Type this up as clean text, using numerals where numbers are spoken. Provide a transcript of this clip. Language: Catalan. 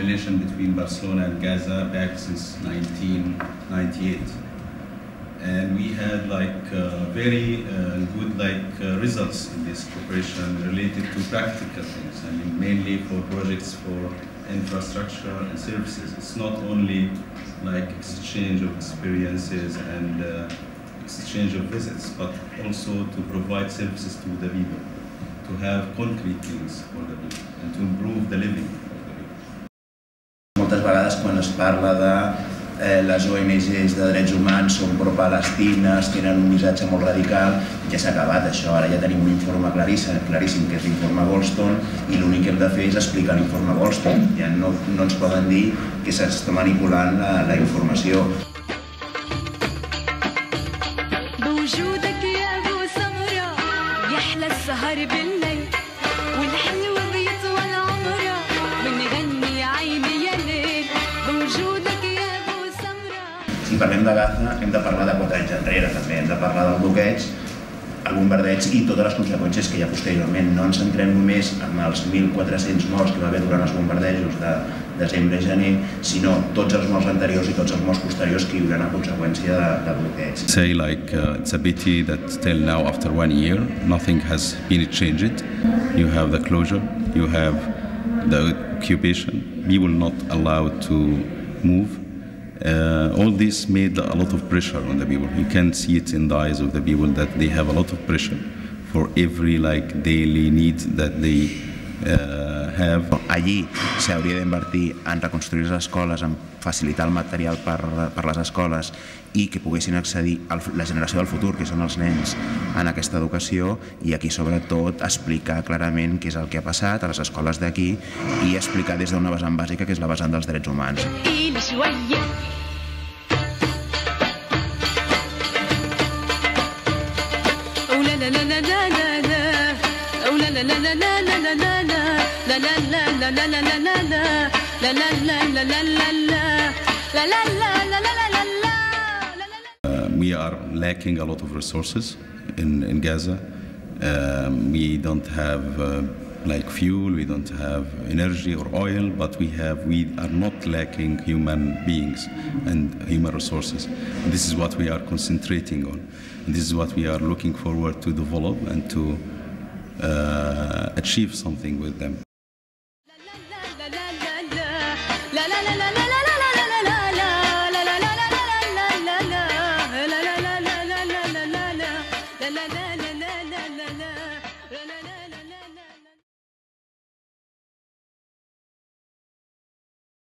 relation between Barcelona and Gaza back since 1998. And we had very good results in this cooperation related to practical things. I mean, mainly for projects for infrastructure and services. It's not only exchange of experiences and exchange of visits, but also to provide services to the people, to have concrete things for the people, and to improve the living of the people. Moltes vegades quan es parla de les ONGs de drets humans són pro-palestines, tenen un missatge molt radical, ja s'ha acabat això, ara ja tenim un informe claríssim que és l'informe Goldstone i l'únic que hem de fer és explicar l'informe Goldstone, ja no ens poden dir que s'està manipulant la informació. Si parlem de Gaza, hem de parlar de 4 anys enrere, també hem de parlar del bloqueig, el bombardeig i totes les conseqüències que hi ha posteriorment. No ens centrem només en els 1.400 morts que va haver durant els bombardejos de desembre i gener, sinó tots els morts anteriors i tots els morts posteriors que hi hauran a conseqüència de bloqueig. Say it's a pity that till now, after 1 year, nothing has been changed. You have the closure, you have the occupation, we will not allowed to move. All this made a lot of pressure on the people. You can see it in the eyes of the people that they have a lot of pressure for every daily need that they have. Allí s'hauria d'invertir en reconstruir les escoles, en facilitar el material per les escoles i que poguessin accedir a la generació del futur, que són els nens, en aquesta educació, i aquí sobretot explicar clarament què és el que ha passat a les escoles d'aquí i explicar des d'una vessant bàsica, que és la vessant dels drets humans. We are lacking a lot of resources in Gaza. We don't have fuel, we don't have energy or oil, but we are not lacking human beings and human resources. And this is what we are concentrating on. And this is what we are looking forward to develop and to achieve something with them.